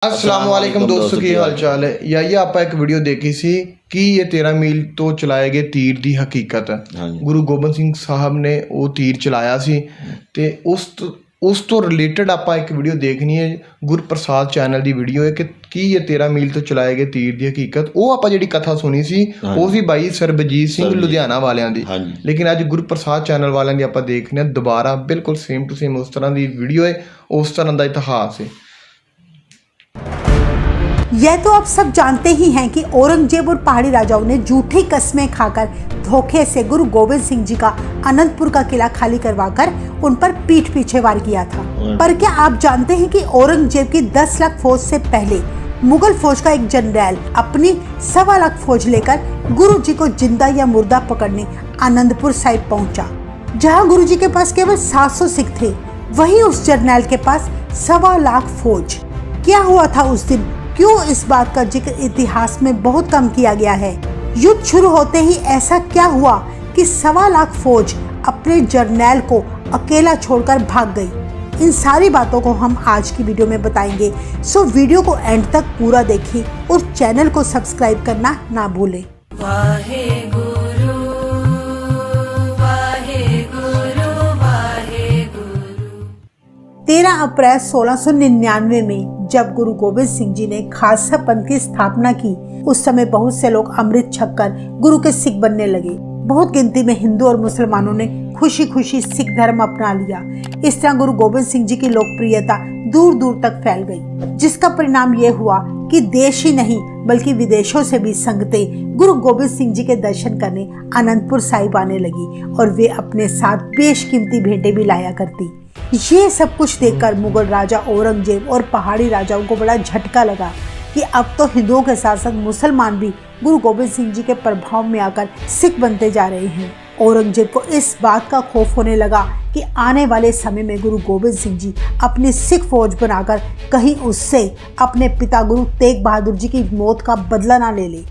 अस्सलामुअलैकुम दोस्तों की हाल चाल है। ये ਆਪਾਂ ਇੱਕ ਵੀਡੀਓ ਦੇਖੀ ਸੀ ਕਿ ਇਹ 13 ਮੀਲ ਤੋਂ ਚਲਾਏ ਗਏ ਤੀਰ ਦੀ ਹਕੀਕਤ ਗੁਰੂ ਗੋਬਿੰਦ ਸਿੰਘ ਸਾਹਿਬ ਨੇ ਉਹ ਤੀਰ ਚਲਾਇਆ ਸੀ ਤੇ ਉਸ ਤੋਂ ਰਿਲੇਟਡ ਆਪਾਂ ਇੱਕ ਵੀਡੀਓ ਦੇਖਣੀ ਹੈ। ਗੁਰਪ੍ਰਸਾਦ ਚੈਨਲ ਦੀ ਵੀਡੀਓ ਹੈ ਕਿ ਕੀ ਇਹ 13 ਮੀਲ ਤੋਂ ਚਲਾਏ ਗਏ ਤੀਰ ਦੀ ਹਕੀਕਤ। ਉਹ ਆਪਾਂ ਜਿਹੜੀ ਕਥਾ ਸੁਣੀ ਸੀ ਉਹ ਸੀ ਬਾਈ ਸਰਬਜੀਤ ਸਿੰਘ ਲੁਧਿਆਣਾ ਵਾਲਿਆਂ ਦੀ, ਲੇਕਿਨ ਅੱਜ ਗੁਰਪ੍ਰਸਾਦ ਚੈਨਲ ਵਾਲਿਆਂ ਦੀ ਆਪਾਂ ਦੇਖਦੇ ਹਾਂ ਦੁਬਾਰਾ ਬਿਲਕੁਲ ਸੇਮ ਟੂ ਸੇਮ ਉਸ ਤਰ੍ਹਾਂ ਦੀ ਵੀਡੀਓ है, उस तरह का इतिहास है। यह तो आप सब जानते ही हैं कि औरंगजेब और पहाड़ी राजाओं ने झूठी कस्में खाकर धोखे से गुरु गोविंद सिंह जी का अनंतपुर का किला खाली करवाकर उन पर पीठ पीछे वार किया था। पर क्या आप जानते हैं कि औरंगजेब की 10 लाख फौज से पहले मुगल फौज का एक जनरल अपनी 1.25 लाख फौज लेकर गुरु जी को जिंदा या मुर्दा पकड़ने आनंदपुर साहिब पहुंचा, जहां गुरु जी के पास केवल 700 सिख थे। वहीं उस जर्नैल के पास 1.25 लाख फौज। क्या हुआ था उस दिन, क्यों इस बात का जिक्र इतिहास में बहुत कम किया गया है? युद्ध शुरू होते ही ऐसा क्या हुआ कि 1.25 लाख फौज अपने जर्नैल को अकेला छोड़कर भाग गई? इन सारी बातों को हम आज की वीडियो में बताएंगे, सो वीडियो को एंड तक पूरा देखें और चैनल को सब्सक्राइब करना ना भूलें। 13 अप्रैल 1699 में जब गुरु गोविंद सिंह जी ने खालसा पंथ की स्थापना की, उस समय बहुत से लोग अमृत छककर गुरु के सिख बनने लगे। बहुत गिनती में हिंदू और मुसलमानों ने खुशी खुशी सिख धर्म अपना लिया। इस तरह गुरु गोविंद सिंह जी की लोकप्रियता दूर दूर तक फैल गई, जिसका परिणाम ये हुआ कि देश ही नहीं बल्कि विदेशों से भी संगतें गुरु गोविंद सिंह जी के दर्शन करने अनंतपुर साहिब आने लगी और वे अपने साथ बेशकीमती भेंटें भी लाया करती। ये सब कुछ देखकर मुगल राजा औरंगजेब और पहाड़ी राजाओं को बड़ा झटका लगा कि अब तो हिंदुओं के साथ साथ मुसलमान भी गुरु गोविंद सिंह जी के प्रभाव में आकर सिख बनते जा रहे हैं। औरंगजेब को इस बात का खौफ होने लगा कि आने वाले समय में गुरु गोविंद सिंह जी अपनी सिख फौज बनाकर कहीं उससे अपने पिता गुरु तेग बहादुर जी की मौत का बदला ना ले ले।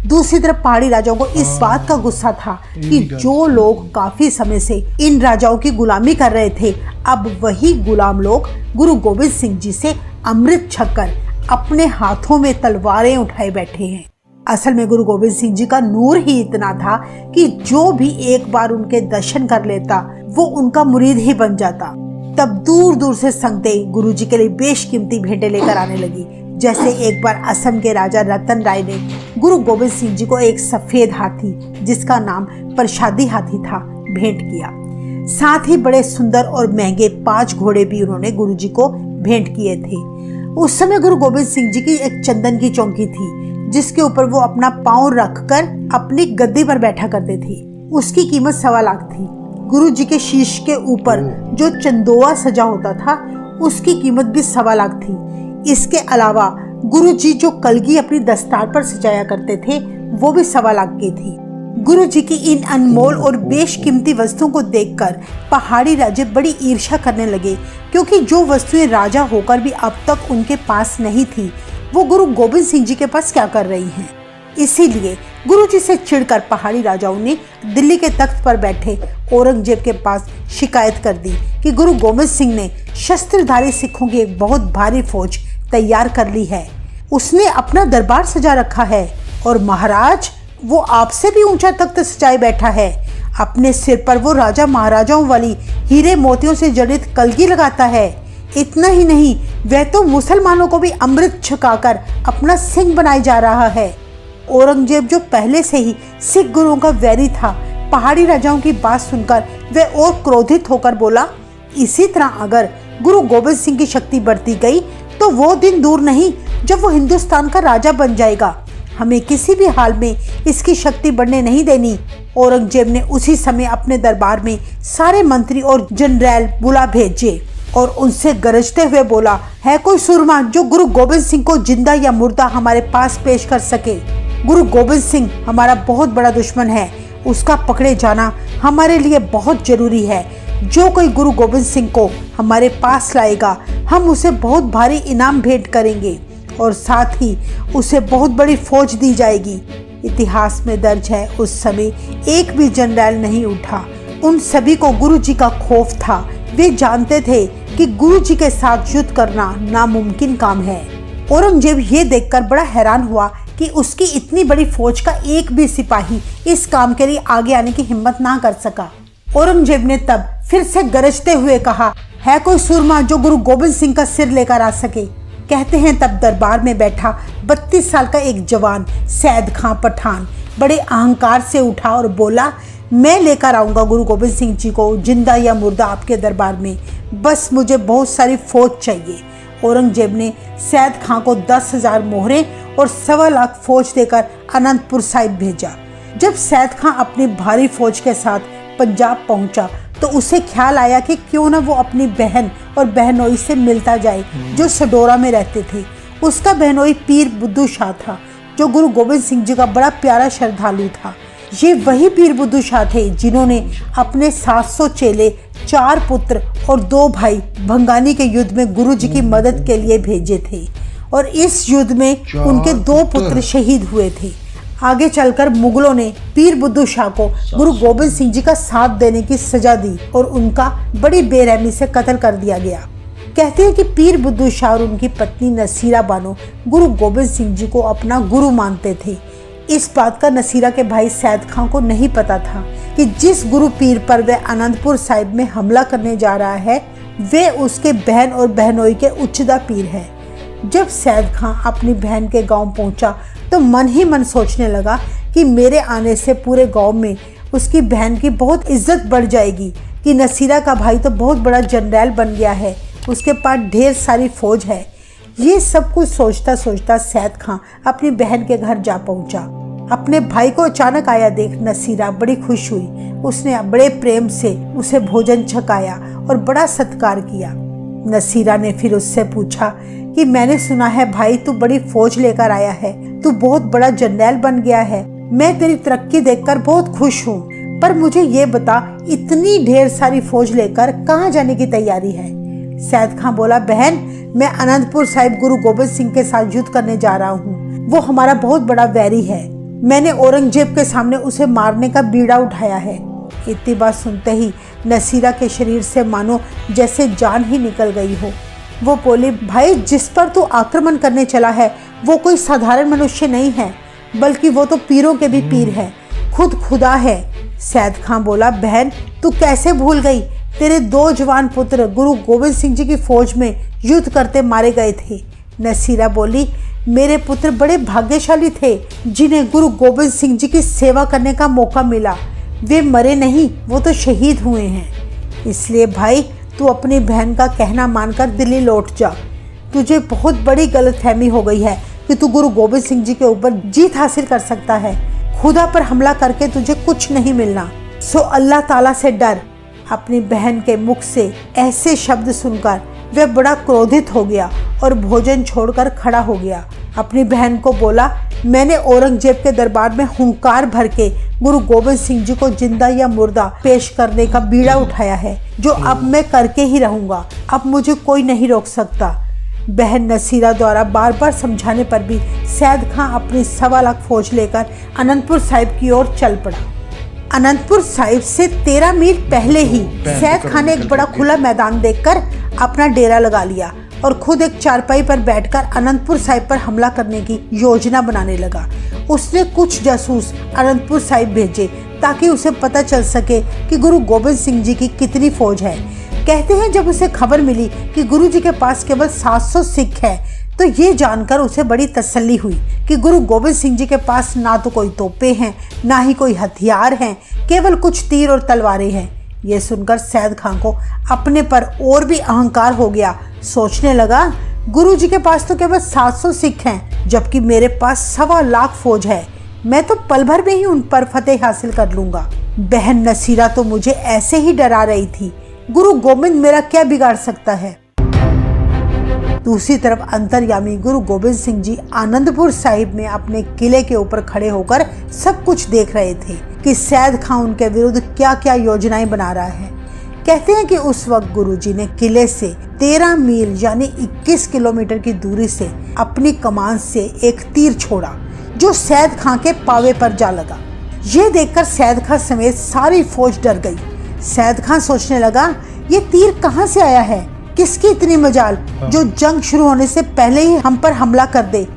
दूसरी तरफ पहाड़ी राजाओं को इस बात का गुस्सा था कि जो लोग काफी समय से इन राजाओं की गुलामी कर रहे थे, अब वही गुलाम लोग गुरु गोविंद सिंह जी से अमृत छककर अपने हाथों में तलवारें उठाए बैठे हैं। असल में गुरु गोविंद सिंह जी का नूर ही इतना था कि जो भी एक बार उनके दर्शन कर लेता वो उनका मुरीद ही बन जाता। तब दूर दूर से संगतें गुरु जी के लिए बेशकीमती भेंटें लेकर आने लगी। जैसे एक बार असम के राजा रतन राय ने गुरु गोविंद सिंह जी को एक सफेद हाथी, जिसका नाम प्रसादी हाथी था, भेंट किया। साथ ही बड़े सुंदर और महंगे 5 घोड़े भी उन्होंने गुरु जी को भेंट किए थे। उस समय गुरु गोविंद सिंह जी की एक चंदन की चौकी थी, जिसके ऊपर वो अपना पांव रखकर अपनी गद्दी पर बैठा करते थे। उसकी कीमत 1.25 लाख थी। गुरु जी के शीश के ऊपर जो चंदोआ सजा होता था, उसकी कीमत भी 1.25 लाख थी। इसके अलावा गुरु जी जो कलगी अपनी दस्तार पर सजाया करते थे, वो भी 1.25 लाख की थी। गुरु जी की इन अनमोल और बेशकीमती वस्तुओं को देखकर पहाड़ी राजे बड़ी ईर्ष्या करने लगे, क्योंकि जो वस्तुएं राजा होकर भी अब तक उनके पास नहीं थी, वो गुरु गोविंद सिंह जी के पास क्या कर रही हैं। इसीलिए गुरु जी से चिढ़कर पहाड़ी राजाओं ने दिल्ली के तख्त पर बैठे औरंगजेब के पास शिकायत कर दी कि गुरु गोविंद सिंह ने शस्त्रधारी सिखों की एक बहुत भारी फौज तैयार कर ली है, उसने अपना दरबार सजा रखा है और महाराज वो आपसे भी ऊंचा तख्त सजाए बैठा है। अपने सिर पर वो राजा महाराजाओं वाली हीरे मोतियों से जड़ित कलगी लगाता है। इतना ही नहीं, वह तो मुसलमानों को भी अमृत छकाकर अपना सिंह बनाए जा रहा है। औरंगजेब जो पहले से ही सिख गुरुओं का वैरी था, पहाड़ी राजाओं की बात सुनकर वह और क्रोधित होकर बोला, इसी तरह अगर गुरु गोविंद सिंह की शक्ति बढ़ती गई तो वो दिन दूर नहीं जब वो हिंदुस्तान का राजा बन जाएगा। हमें किसी भी हाल में इसकी शक्ति बढ़ने नहीं देनी। औरंगजेब ने उसी समय अपने दरबार में सारे मंत्री और जनरल बुला भेजे और उनसे गरजते हुए बोला, है कोई सुरमा जो गुरु गोविंद सिंह को जिंदा या मुर्दा हमारे पास पेश कर सके? गुरु गोविंद सिंह हमारा बहुत बड़ा दुश्मन है, उसका पकड़े जाना हमारे लिए बहुत जरूरी है। जो कोई गुरु गोविंद सिंह को हमारे पास लाएगा, हम उसे बहुत भारी इनाम भेंट करेंगे और साथ ही उसे बहुत बड़ी फौज दी जाएगी। इतिहास में दर्ज है, उस समय एक भी जनरल नहीं उठा। उन सभी को गुरु जी का खौफ था। वे जानते थे कि गुरु जी के साथ युद्ध करना नामुमकिन काम है। औरंगजेब ये देखकर बड़ा हैरान हुआ कि उसकी इतनी बड़ी फौज का एक भी सिपाही इस काम के लिए आगे आने की हिम्मत ना कर सका। औरंगजेब ने तब फिर से गरजते हुए कहा, है कोई सुरमा जो गुरु गोबिंद सिंह का सिर लेकर आ सके। कहते हैं तब दरबार में बैठा 32 साल का एक जवान सैद खां पठान बड़े अहंकार से उठा और बोला, मैं लेकर आऊंगा गुरु गोबिंद सिंह जी को जिंदा या मुर्दा आपके दरबार में, बस मुझे बहुत सारी फौज चाहिए। औरंगजेब ने सैद खां को 10,000 मोहरें और 1.25 लाख फौज देकर अनंतपुर साहिब भेजा। जब सैद खां अपनी भारी फौज के साथ पंजाब पहुंचा तो उसे ख्याल आया कि क्यों ना वो अपनी बहन और बहनोई से मिलता जाए जो सडोरा में रहते थे। उसका बहनोई पीर बुद्धू शाह था जो गुरु गोबिंद सिंह जी का बड़ा प्यारा श्रद्धालु था। ये वही पीर बुद्धू शाह थे जिन्होंने अपने 700 चेले, 4 पुत्र और 2 भाई भंगानी के युद्ध में गुरु जी की मदद के लिए भेजे थे और इस युद्ध में उनके 2 पुत्र शहीद हुए थे। आगे चलकर मुगलों ने पीर बुद्धू शाह को गुरु गोबिंद सिंह जी का साथ देने की सजा दी और उनका बड़ी बेरहमी से कत्ल कर दिया गया। कहते हैं कि पीर बुद्धू शाह और उनकी पत्नी नसीरा बानो गुरु गोबिंद सिंह जी को अपना गुरु मानते थे। इस बात का नसीरा के भाई सैद खां को नहीं पता था कि जिस गुरु पीर पर वह अनंतपुर साहिब में हमला करने जा रहा है वे उसके बहन और बहनोई के उच्चदा पीर है। जब सैद खां अपनी बहन के गांव पहुंचा तो मन ही मन सोचने लगा कि मेरे आने से पूरे गांव में उसकी बहन की बहुत इज्जत बढ़ जाएगी कि नसीरा का भाई तो बहुत बड़ा जनरल बन गया है, उसके पास ढेर सारी फौज है। ये सब कुछ सोचता सोचता सैद खां अपनी बहन के घर जा पहुंचा। अपने भाई को अचानक आया देख नसीरा बड़ी खुश हुई। उसने बड़े प्रेम से उसे भोजन छकाया और बड़ा सत्कार किया। नसीरा ने फिर उससे पूछा कि मैंने सुना है भाई तू बड़ी फौज लेकर आया है, तू बहुत बड़ा जनरल बन गया है। मैं तेरी तरक्की देखकर बहुत खुश हूँ, पर मुझे ये बता इतनी ढेर सारी फौज लेकर कहाँ जाने की तैयारी है। सैद खां बोला, बहन मैं अनंतपुर साहिब गुरु गोबिंद सिंह के साथ युद्ध करने जा रहा हूँ। वो हमारा बहुत बड़ा वैरी है। मैंने औरंगजेब के सामने उसे मारने का बीड़ा उठाया है। इतनी बात सुनते ही नसीरा के शरीर से मानो जैसे जान ही निकल गई हो। वो बोली, भाई जिस पर तू आक्रमण करने चला है वो कोई साधारण मनुष्य नहीं है, बल्कि वो तो पीरों के भी पीर है, खुद खुदा है। सैद खां बोला, बहन तू कैसे भूल गई, तेरे 2 जवान पुत्र गुरु गोबिंद सिंह जी की फौज में युद्ध करते मारे गए थे। नसीरा बोली, मेरे पुत्र बड़े भाग्यशाली थे जिन्हें गुरु गोबिंद सिंह जी की सेवा करने का मौका मिला। वे मरे नहीं, वो तो शहीद हुए हैं। इसलिए भाई तू अपनी बहन का कहना मानकर दिल्ली लौट जा। तुझे बहुत बड़ी गलतफहमी हो गई है कि तू गुरु गोबिंद सिंह जी के ऊपर जीत हासिल कर सकता है। खुदा पर हमला करके तुझे कुछ नहीं मिलना, सो अल्लाह ताला से डर। अपनी बहन के मुख से ऐसे शब्द सुनकर वह बड़ा क्रोधित हो गया और भोजन छोड़कर खड़ा हो गया। अपनी बहन को बोला, मैंने औरंगजेब के दरबार में हुंकार भर के गुरु गोबिंद सिंह जी को जिंदा या मुर्दा पेश करने का बीड़ा उठाया है, जो अब मैं करके ही रहूंगा। अब मुझे कोई नहीं रोक सकता। बहन नसीरा द्वारा बार बार समझाने पर भी सैद खां अपनी 1.25 लाख फौज लेकर अनंतपुर साहिब की ओर चल पड़ा। अनंतपुर साहिब से 13 मील पहले ही सैद खां ने एक बड़ा खुला मैदान देखकर अपना डेरा लगा लिया और खुद एक चारपाई पर बैठकर अनंतपुर साहिब पर हमला करने की योजना बनाने लगा। उसने कुछ जासूस अनंतपुर साहिब भेजे ताकि उसे पता चल सके कि गुरु गोबिंद सिंह जी की कितनी फौज है। कहते हैं जब उसे खबर मिली कि गुरु जी के पास केवल 700 सिख है तो ये जानकर उसे बड़ी तसल्ली हुई कि गुरु गोबिंद सिंह जी के पास ना तो कोई तोपे हैं, ना ही कोई हथियार हैं, केवल कुछ तीर और तलवारें हैं। ये सुनकर सैद खां को अपने पर और भी अहंकार हो गया। सोचने लगा, गुरु जी के पास तो केवल 700 सिख हैं, जबकि मेरे पास 1.25 लाख फौज है। मैं तो पल भर में ही उन पर फतेह हासिल कर लूंगा। बहन नसीरा तो मुझे ऐसे ही डरा रही थी, गुरु गोबिंद मेरा क्या बिगाड़ सकता है। दूसरी तरफ अंतर्यामी गुरु गोबिंद सिंह जी आनंदपुर साहिब में अपने किले के ऊपर खड़े होकर सब कुछ देख रहे थे कि सैद खां उनके विरुद्ध क्या क्या योजनाएं बना रहा है। कहते हैं कि उस वक्त गुरुजी ने किले से 13 मील यानी 21 किलोमीटर की दूरी से अपनी कमान से एक तीर छोड़ा जो सैद खां के पावे पर जा लगा। ये देखकर सैद खां समेत सारी फौज डर गई। सैद खां सोचने लगा, ये तीर कहाँ से आया है, किसकी इतनी मजाल जो जंग शुरू होने से पहले ही हम पर हमला कर दे।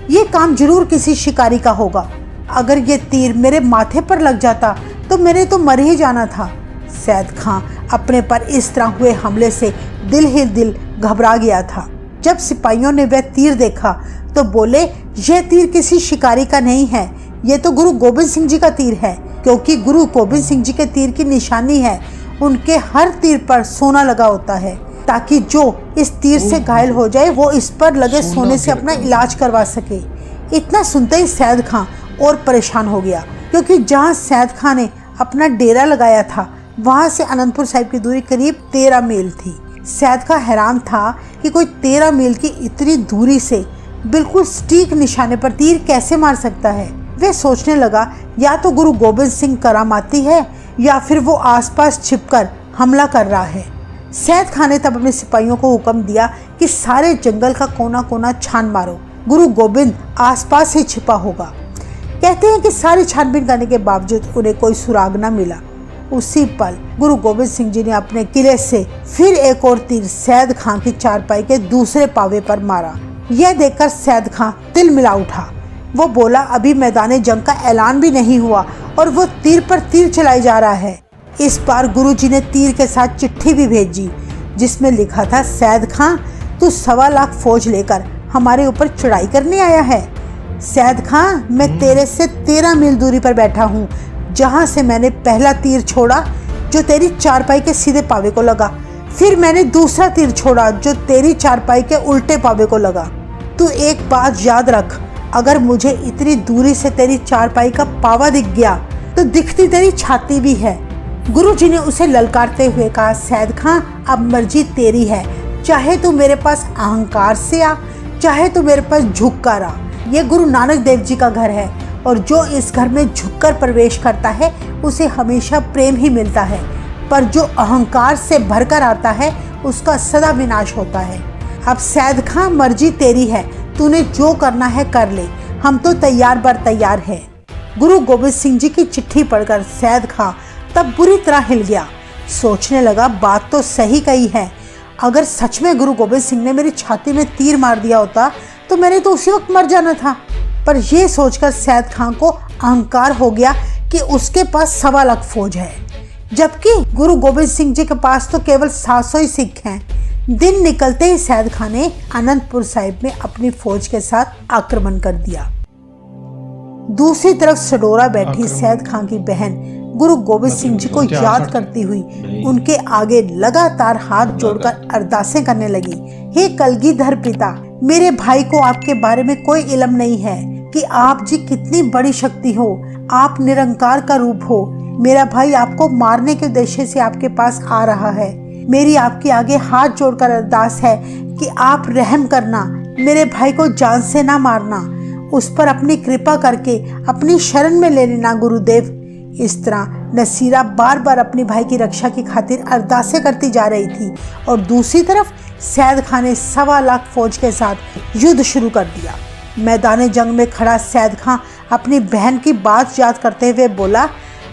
ये काम जरूर किसी शिकारी का होगा। अगर ये तीर मेरे माथे पर लग जाता तो मैंने तो मर ही जाना था। सैद खां अपने पर इस तरह हुए हमले से दिल ही दिल घबरा गया था। जब सिपाहियों ने वह तीर देखा तो बोले, यह तीर किसी शिकारी का नहीं है, ये तो गुरु गोबिंद सिंह जी का तीर है, क्योंकि गुरु गोबिंद सिंह जी के तीर की निशानी है उनके हर तीर पर सोना लगा होता है, ताकि जो इस तीर से घायल हो जाए वो इस पर लगे सोने से अपना इलाज करवा सके। इतना सुनते ही सैद खां और परेशान हो गया, क्योंकि जहां सैद खां ने अपना डेरा लगाया था वहां से आनंदपुर साहिब की दूरी करीब 13 मील थी। सैद खां हैरान था कि कोई 13 मील की इतनी दूरी से बिल्कुल सटीक निशाने पर तीर कैसे मार सकता है। वे सोचने लगा, या तो गुरु गोबिंद सिंह करामाती है या फिर वो आसपास छिपकर हमला कर रहा है। सैद खां ने तब अपने सिपाहियों को हुक्म दिया कि सारे जंगल का कोना कोना छान मारो, गुरु गोबिंद आसपास ही छिपा होगा। कहते हैं कि सारी छानबीन करने के बावजूद उन्हें कोई सुराग न मिला। उसी पल गुरु गोबिंद सिंह जी ने अपने किले से फिर एक और तीर सैद खां की चारपाई के दूसरे पावे पर मारा। यह देखकर सैद खां तिल मिला उठा। वो बोला, अभी मैदान जंग का ऐलान भी नहीं हुआ और वो तीर पर तीर चलाई जा रहा है। इस बार गुरुजी ने तीर के साथ चिट्ठी भी भेजी, जिसमें लिखा था, सैद खां तू 1.25 लाख फौज लेकर हमारे ऊपर चढ़ाई करने आया है। सैद खां, मैं तेरे से 13 मील दूरी पर बैठा हूँ, जहाँ से मैंने पहला तीर छोड़ा जो तेरी चारपाई के सीधे पावे को लगा, फिर मैंने दूसरा तीर छोड़ा जो तेरी चारपाई के उल्टे पावे को लगा। तू एक बात याद रख, अगर मुझे इतनी दूरी से तेरी चारपाई का पावा दिख गया तो दिखती तेरी छाती भी है। गुरुजी ने उसे ललकारते हुए कहा, सैद खां अब मर्जी तेरी है, चाहे तू मेरे पास अहंकार से आ, चाहे तू मेरे पास झुककर आ। ये गुरु नानक देव जी का घर है और जो इस घर में झुककर प्रवेश करता है उसे हमेशा प्रेम ही मिलता है, पर जो अहंकार से भरकर आता है उसका सदा विनाश होता है। अब सैद खां मर्जी तेरी है, तूने जो करना है कर ले, हम तो तैयार बर तैयार है। गुरु गोबिंद सिंह जी की चिट्ठी पढ़कर सैद खां तब बुरी तरह हिल गया। सोचने लगा, बात तो सही कही है, अगर सच में गुरु गोबिंद सिंह ने मेरी छाती में तीर मार दिया होता तो मैंने तो उसी वक्त मर जाना था। पर यह सोचकर सैद खां को अहंकार हो गया कि उसके पास 1.25 लाख फौज है, जबकि गुरु गोबिंद सिंह जी के पास तो केवल 700 ही सिख हैं। दिन निकलते ही सैद खां ने आनंदपुर साहिब में अपनी फौज के साथ आक्रमण कर दिया। दूसरी तरफ सडोरा बैठी सैद खां की बहन गुरु गोबिंद सिंह जी को याद करती हुई उनके आगे लगातार हाथ जोड़कर अरदासें करने लगी। हे कलगीधर पिता, मेरे भाई को आपके बारे में कोई इल्म नहीं है कि आप जी कितनी बड़ी शक्ति हो, आप निरंकार का रूप हो। मेरा भाई आपको मारने के उद्देश्य से आपके पास आ रहा है। मेरी आपके आगे हाथ जोड़कर अरदास है कि आप रहम करना, मेरे भाई को जान से ना मारना, उस पर अपनी कृपा करके अपनी शरण में ले लेना गुरुदेव। इस तरह नसीरा बार बार अपने भाई की रक्षा की खातिर अरदासें करती जा रही थी और दूसरी तरफ सैद खां ने 1.25 लाख फौज के साथ युद्ध शुरू कर दिया। मैदान जंग में खड़ा सैद खां अपनी बहन की बात याद करते हुए बोला,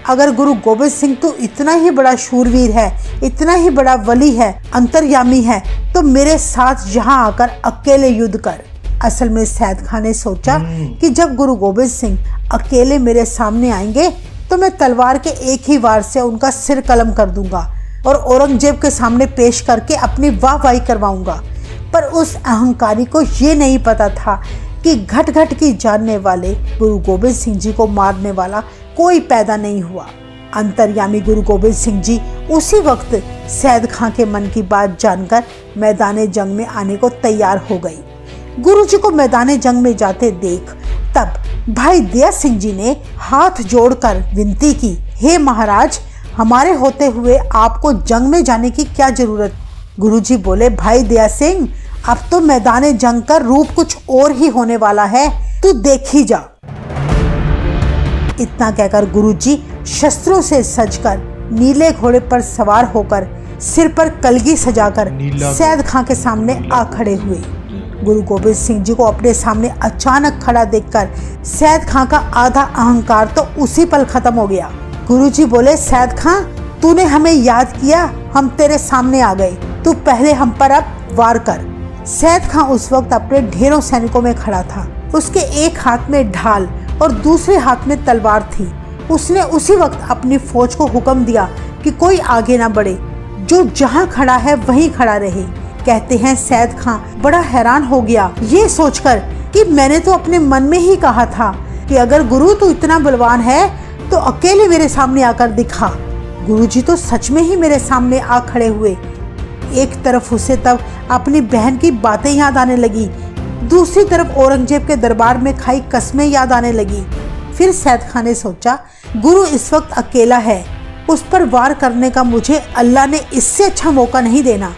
अगर गुरु गोबिंद सिंह तो इतना ही बड़ा शूरवीर है, इतना ही बड़ा वली है, अंतर्यामी है, तो मेरे साथ यहाँ आकर अकेले युद्ध कर। असल में सैद खां ने सोचा कि जब गुरु गोबिंद सिंह अकेले मेरे सामने आएंगे तो मैं तलवार के एक ही वार से उनका सिर कलम कर दूंगा और औरंगजेब के सामने पेश करके अपनी वाहवाही करवाऊंगा। पर उस अहंकारी को ये नहीं पता था कि घट घट की जानने वाले गुरु गोबिंद सिंह जी को मारने वाला कोई पैदा नहीं हुआ। अंतर्यामी गुरु गोबिंद सिंह जी उसी वक्त सैद खां के मन की बात जानकर मैदान जंग में आने को तैयार हो गई। गुरु जी को मैदान जंग में जाते देख तब भाई दया सिंह जी ने हाथ जोड़कर विनती की, हे महाराज, हमारे होते हुए आपको जंग में जाने की क्या जरूरत। गुरुजी बोले, भाई दया सिंह, अब तो मैदान जंग का रूप कुछ और ही होने वाला है, तू देख ही जा। इतना कहकर गुरुजी शस्त्रों से सजकर नीले घोड़े पर सवार होकर सिर पर कलगी सजाकर सैद खां के सामने आ खड़े हुए। गुरु गोबिंद सिंह जी को अपने सामने अचानक खड़ा देखकर सैद खां का आधा अहंकार तो उसी पल खत्म हो गया। गुरुजी बोले, सैद खां, तूने हमें याद किया, हम तेरे सामने आ गए। तू पहले हम पर अब वार कर। सैद खां उस वक्त अपने ढेरों सैनिकों में खड़ा था। उसके एक हाथ में ढाल और दूसरे हाथ में तलवार थी। उसने उसी वक्त अपनी फौज को हुक्म दिया कि कोई आगे ना बढ़े, जो जहां खड़ा है वहीं खड़ा रहे। कहते हैं सैद खां बड़ा हैरान हो गया ये सोचकर कि मैंने तो अपने मन में ही कहा था कि अगर गुरु तू इतना बलवान है तो अकेले मेरे सामने आकर दिखा। गुरुजी तो सच में ही मेरे सामने आ खड़े हुए। एक तरफ उसे तब अपनी बहन की बातें याद आने लगी, दूसरी तरफ औरंगजेब के दरबार में खाई कस्में याद आने लगी। फिर सैद खान ने सोचा गुरु इस वक्त अकेला है, उस पर वार करने का मुझे अल्लाह ने इससे अच्छा मौका नहीं देना।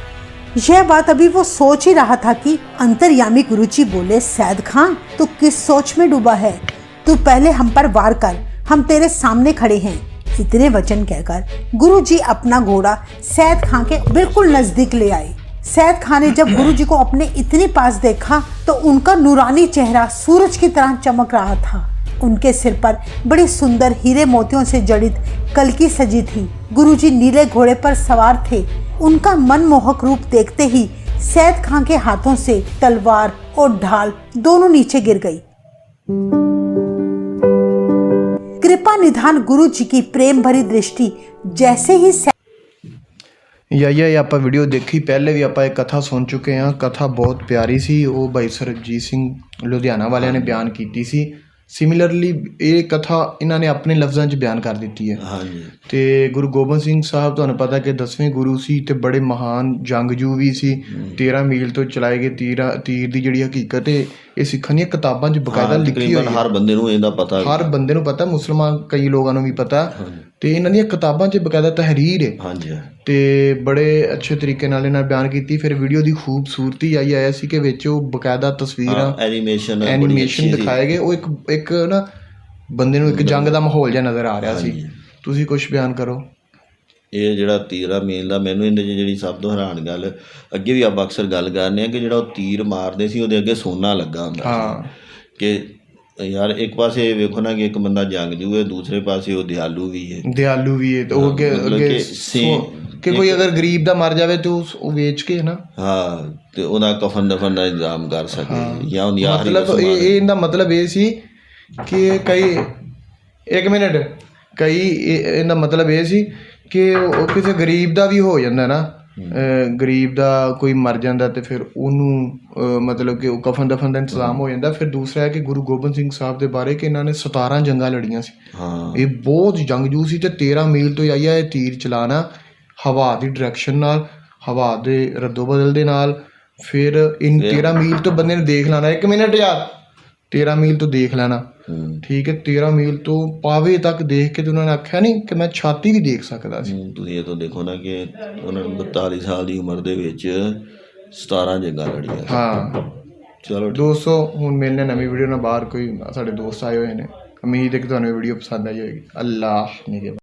यह बात अभी वो सोच ही रहा था कि अंतर्यामी गुरुजी बोले, सैद खान तू किस सोच में डूबा है, तू पहले हम पर वार कर, हम तेरे सामने खड़े हैं। इतने वचन कहकर गुरुजी अपना घोड़ा सैद खान के बिल्कुल नजदीक ले आए। सैद खान ने जब गुरुजी को अपने इतने पास देखा तो उनका नूरानी चेहरा सूरज की तरह चमक रहा था। उनके सिर पर बड़ी सुंदर हीरे मोतियों से जड़ित कलकी सजी थी। गुरुजी नीले घोड़े पर सवार थे। उनका मनमोहक रूप देखते ही सैद खान के हाथों से तलवार और ढाल दोनों नीचे गिर गई। कृपा निधान गुरु जी की प्रेम भरी दृष्टि जैसे ही ਇਹ ਆਪਾਂ ਵੀਡੀਓ ਦੇਖੀ, ਪਹਿਲੇ ਵੀ ਆਪਾਂ ਇਹ ਕਥਾ ਸੁਣ ਚੁੱਕੇ ਹਾਂ। ਕਥਾ ਬਹੁਤ ਪਿਆਰੀ ਸੀ, ਉਹ ਭਾਈ ਸਰਬਜੀਤ ਸਿੰਘ ਲੁਧਿਆਣਾ ਵਾਲਿਆਂ ਨੇ ਬਿਆਨ ਕੀਤੀ ਸੀ। ਸਿਮਿਲਰਲੀ ਇਹ ਕਥਾ ਇਹਨਾਂ ਨੇ ਆਪਣੇ ਲਫ਼ਜ਼ਾਂ 'ਚ ਬਿਆਨ ਕਰ ਦਿੱਤੀ ਹੈ। ਹਾਂਜੀ। ਤੇ ਗੁਰੂ ਗੋਬਿੰਦ ਸਿੰਘ ਸਾਹਿਬ ਤੁਹਾਨੂੰ ਪਤਾ ਕਿ 10ਵੇਂ ਗੁਰੂ ਸੀ ਤੇ ਬੜੇ ਮਹਾਨ ਜੰਗਜੂ ਵੀ ਸੀ। 13 ਮੀਲ ਤੋਂ ਚਲਾਏ ਗਏ ਤੀਰ ਦੀ ਜਿਹੜੀ ਹਕੀਕਤ ਹੈ ਇਹ ਸਿੱਖਾਂ ਦੀਆਂ ਕਿਤਾਬਾਂ 'ਚ ਬਕਾਇਦਾ ਲਿਖੀ ਹੋਈ ਹੈ। ਹਰ ਬੰਦੇ ਨੂੰ ਇਹਦਾ ਪਤਾ, ਹਰ ਬੰਦੇ ਨੂੰ ਪਤਾ, ਮੁਸਲਮਾਨ ਕਈ ਲੋਕਾਂ ਨੂੰ ਵੀ ਪਤਾ, ਤੇ ਇਹਨਾਂ ਦੀਆਂ ਕਿਤਾਬਾਂ 'ਚ ਬਕਾਇਦਾ ਤਹਿਰੀਰ ਹੈ। ਹਾਂਜੀ। ਤੇ ਬੜੇ ਅੱਛੇ ਤਰੀਕੇ ਨਾਲ ਇਹਨਾਂ ਬਿਆਨ ਕੀਤੀ। ਫਿਰ ਵੀਡੀਓ ਦੀ ਖੂਬਸੂਰਤੀ ਆਇਆ ਸੀ ਕਿ ਵਿੱਚ ਉਹ ਬਕਾਇਦਾ ਤਸਵੀਰਾਂ ਐਨੀਮੇਸ਼ਨ ਦਿਖਾਏ ਗਏ। ਉਹ ਇੱਕ ਨਾ ਬੰਦੇ ਨੂੰ ਇੱਕ ਜੰਗ ਦਾ ਮਾਹੌਲ ਜਿਹਾ ਨਜ਼ਰ ਆ ਰਿਹਾ ਸੀ। ਤੁਸੀਂ ਕੁਝ ਬਿਆਨ ਕਰੋ। ਇਹ ਜਿਹੜਾ 13 ਮੀਲ ਦਾ, ਮੈਨੂੰ ਇਹਦੇ 'ਚ ਜਿਹੜੀ ਸਭ ਤੋਂ ਹੈਰਾਨ ਗੱਲ, ਅੱਗੇ ਵੀ ਆਪਾਂ ਅਕਸਰ ਗੱਲ ਕਰਨੇ ਆ ਕਿ ਜਿਹੜਾ ਉਹ ਤੀਰ ਮਾਰਦੇ ਸੀ ਉਹਦੇ ਅੱਗੇ ਸੋਨਾ ਲੱਗਾ ਹੁੰਦਾ ਸੀ। ਕਿ ਯਾਰ ਇੱਕ ਪਾਸੇ ਵੇਖੋ ਨਾ ਕਿ ਇੱਕ ਬੰਦਾ ਜੰਗਜੂ ਹੈ, ਦੂਸਰੇ ਪਾਸੇ ਉਹ ਦਿਆਲੂ ਵੀ ਹੈ। ਤੇ ਉਹ ਅੱਗੇ ਕਿ ਕੋਈ ਅਗਰ ਗਰੀਬ ਦਾ ਮਰ ਜਾਵੇ ਤੇ ਉਹ ਵੇਚ ਕੇ ਨਾ ਤੇ ਉਹਦਾ ਕਫਨ ਦਫਨ ਦਾ ਇੰਤਜ਼ਾਮ ਕਰ ਸਕੇ। ਜਾਂ ਮਤਲਬ ਇਹਦਾ ਮਤਲਬ ਇਹ ਸੀ ਕਿ ਇਹਦਾ ਮਤਲਬ ਇਹ ਸੀ ਕਿ ਉਹ ਕਿਸੇ ਗਰੀਬ ਦਾ ਵੀ ਹੋ ਜਾਂਦਾ ਨਾ, ਗਰੀਬ ਦਾ ਕੋਈ ਮਰ ਜਾਂਦਾ ਤੇ ਫਿਰ ਉਹਨੂੰ ਮਤਲਬ ਕਿ ਉਹ ਕਫਨ ਦਫਨ ਦਾ ਇੰਤਜ਼ਾਮ ਹੋ ਜਾਂਦਾ। ਫਿਰ ਦੂਸਰਾ ਹੈ ਕਿ ਗੁਰੂ ਗੋਬਿੰਦ ਸਿੰਘ ਸਾਹਿਬ ਦੇ ਬਾਰੇ ਕਿ ਇਹਨਾਂ ਨੇ 17 ਜੰਗਾਂ ਲੜੀਆਂ ਸੀ। ਇਹ ਬਹੁਤ ਜੰਗਜੂ ਸੀ ਤੇ 13 ਮੀਲ ਤੋਂ ਆਇਆ ਇਹ ਤੀਰ ਚਲਾਣਾ ਹਵਾ ਦੀ ਡਾਇਰੈਕਸ਼ਨ ਨਾਲ, ਹਵਾ ਦੇ ਰੱਦੋ ਬਦਲ ਦੇ ਨਾਲ। ਫਿਰ 13 ਮੀਲ ਤੋਂ ਬੰਦੇ ਨੇ ਦੇਖ ਲੈਣਾ, 1 ਮਿੰਟ ਯਾਰ, 13 ਮੀਲ ਤੋਂ ਦੇਖ ਲੈਣਾ, ਠੀਕ ਹੈ। 13 ਮੀਲ ਤੋਂ ਪਾਵੇ ਤੱਕ ਦੇਖ ਕੇ ਤੇ ਉਹਨਾਂ ਨੇ ਆਖਿਆ ਨਹੀਂ ਕਿ ਮੈਂ ਛਾਤੀ ਵੀ ਦੇਖ ਸਕਦਾ ਸੀ। ਤੁਸੀਂ ਇਹ ਤੋਂ ਦੇਖੋ ਨਾ ਕਿ ਉਹਨਾਂ ਨੂੰ 42 ਸਾਲ ਦੀ ਉਮਰ ਦੇ ਵਿੱਚ 17 ਜੰਗਾਂ ਲੜੀਆਂ। ਚਲੋ ਦੋਸਤੋ, ਹੁਣ ਮਿਲਣੇ ਨਵੀਂ ਵੀਡੀਓ ਨਾਲ। ਬਾਹਰ ਕੋਈ ਸਾਡੇ ਦੋਸਤ ਆਏ ਹੋਏ ਨੇ। ਉਮੀਦ ਹੈ ਕਿ ਤੁਹਾਨੂੰ ਇਹ ਵੀਡੀਓ ਪਸੰਦ ਆਈ ਹੋਏਗੀ। ਅੱਲਾਹ ਨਿਗਹਿਬਾਨ।